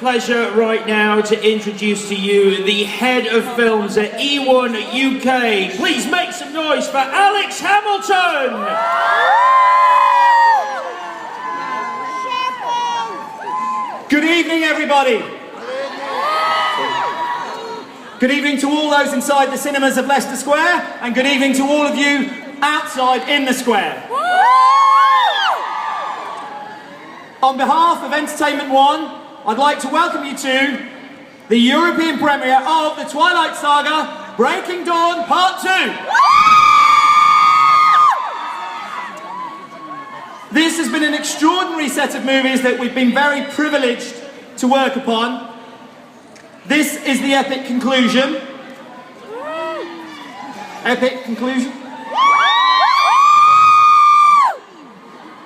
pleasure right now to introduce to you the head of films at E1 UK. Please make some noise for Alex Hamilton! Good evening, everybody. Good evening to all those inside the cinemas of Leicester Square, and good evening to all of you outside in the square. On behalf of Entertainment One, I'd like to welcome you to the European premiere of the Twilight Saga Breaking Dawn Part 2. This has been an extraordinary set of movies that we've been very privileged to work upon. This is the epic conclusion. Epic conclusion.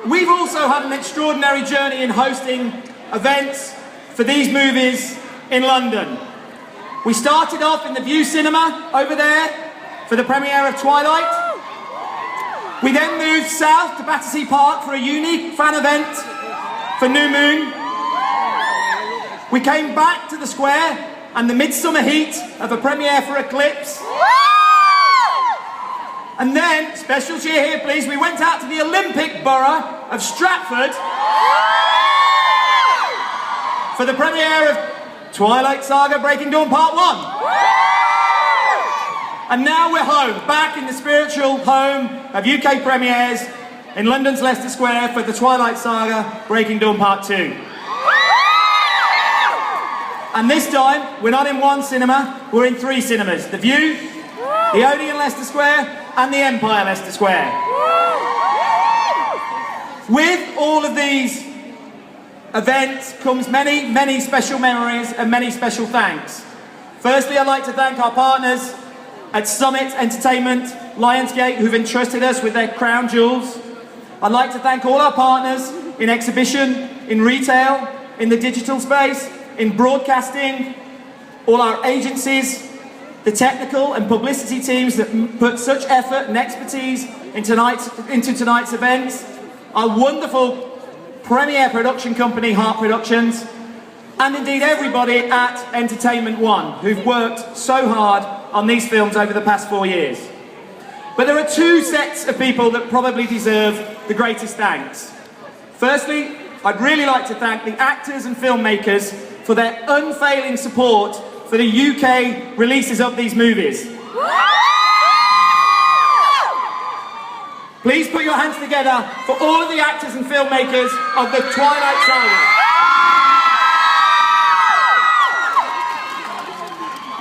We've also had an extraordinary journey in hosting events for these movies in London. We started off in the View Cinema over there for the premiere of Twilight. We then moved south to Battersea Park for a unique fan event for New Moon. We came back to the square and the midsummer heat of a premiere for Eclipse. And then, special cheer here please, we went out to the Olympic Borough of Stratford for the premiere of Twilight Saga Breaking Dawn Part 1. And now we're home, back in the spiritual home of UK premieres in London's Leicester Square for the Twilight Saga Breaking Dawn Part 2. And this time, we're not in one cinema, we're in 3 cinemas. The View, the Odeon Leicester Square, and the Empire Leicester Square. With all of these events comes many, many special memories and many special thanks. Firstly, I'd like to thank our partners at Summit Entertainment, Lionsgate, who've entrusted us with their crown jewels. I'd like to thank all our partners in exhibition, in retail, in the digital space, in broadcasting, all our agencies, the technical and publicity teams that put such effort and expertise into tonight's events, our wonderful premiere production company, Heart Productions, and indeed everybody at Entertainment One, who've worked so hard on these films over the past 4 years. But there are 2 sets of people that probably deserve the greatest thanks. Firstly, I'd really like to thank the actors and filmmakers for their unfailing support for the UK releases of these movies. Please put your hands together for all of the actors and filmmakers of the Twilight Saga.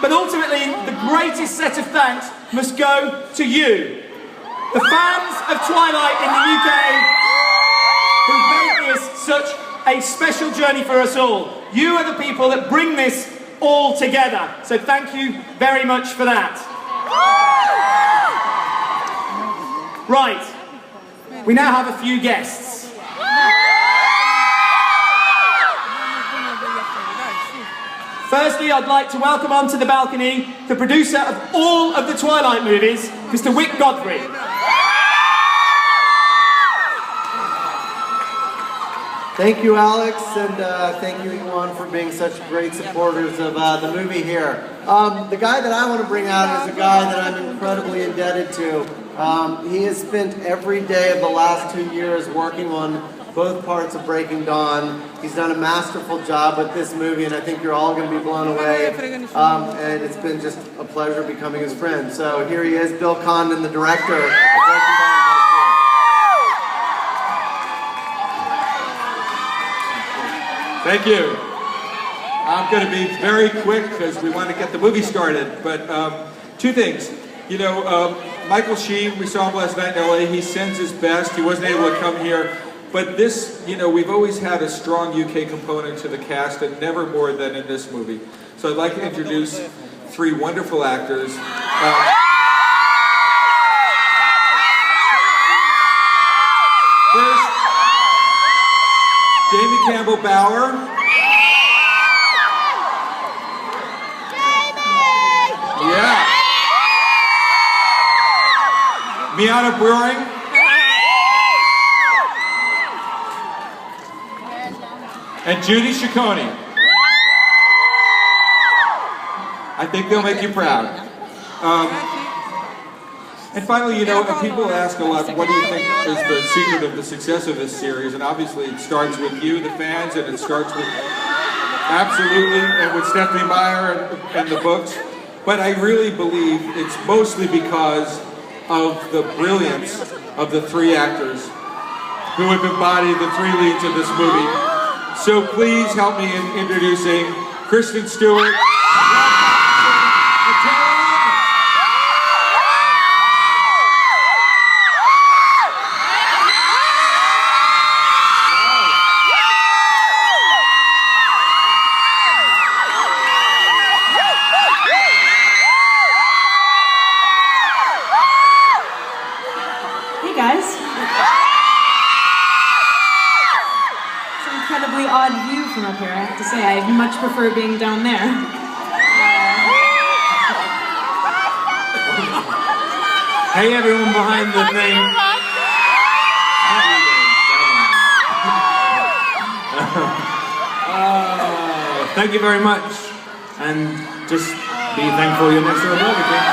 But ultimately, the greatest set of thanks must go to you, the fans of Twilight in the UK, who've made this such a special journey for us all. You are the people that bring this all together. So thank you very much for that. Right, we now have a few guests. Firstly, I'd like to welcome onto the balcony the producer of all of the Twilight movies, Mr. Wick Godfrey. Thank you, Alex, and thank you, everyone, for being such great supporters of the movie here. The guy that I want to bring out is a guy that I'm incredibly indebted to. He has spent every day of the last 2 years working on both parts of Breaking Dawn. He's done a masterful job with this movie, and I think you're all going to be blown away. And it's been just a pleasure becoming his friend. So here he is, Bill Condon, the director of Breaking Dawn. Thank you. I'm going to be very quick because we want to get the movie started. But 2 things. You know, Michael Sheen, we saw him last night in LA. He sends his best. He wasn't able to come here. But this, you know, we've always had a strong UK component to the cast, and never more than in this movie. So I'd like to introduce 3 wonderful actors. First, Jamie Campbell-Bower. Yeah. Miana Brewing. And Judy Ciccone. I think they'll make you proud. And finally, you know, people ask a lot, what do you think is the secret of the success of this series? And obviously it starts with you, the fans, and it starts with, absolutely, and with Stephanie Meyer and the books. But I really believe it's mostly because of the brilliance of the three actors who have embodied the three leads of this movie. So please help me in introducing Kristen Stewart. Hey guys. It's an incredibly odd view from up here, I have to say. I much prefer being down there. Hey everyone behind the thing. Thank you very much. And just be thankful you're next to a Burger King.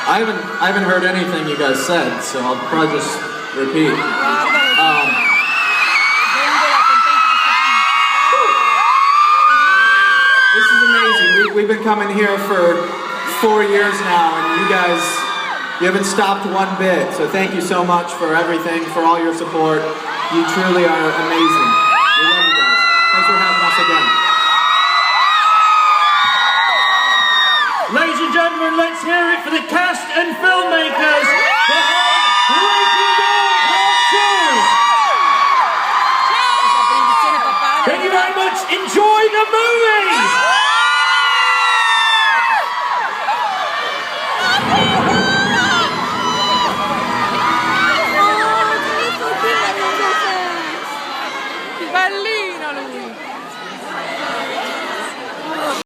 I haven't heard anything you guys said, so I'll probably just repeat. This is amazing. We've been coming here for 4 years now, and you haven't stopped one bit. So thank you so much for everything, for all your support. You truly are amazing. We love you guys. Thanks for having us again. Ladies and gentlemen, let's hear it for the cast and filmmakers behind Breaking Dawn Part 2. Thank you very much. Enjoy the movie.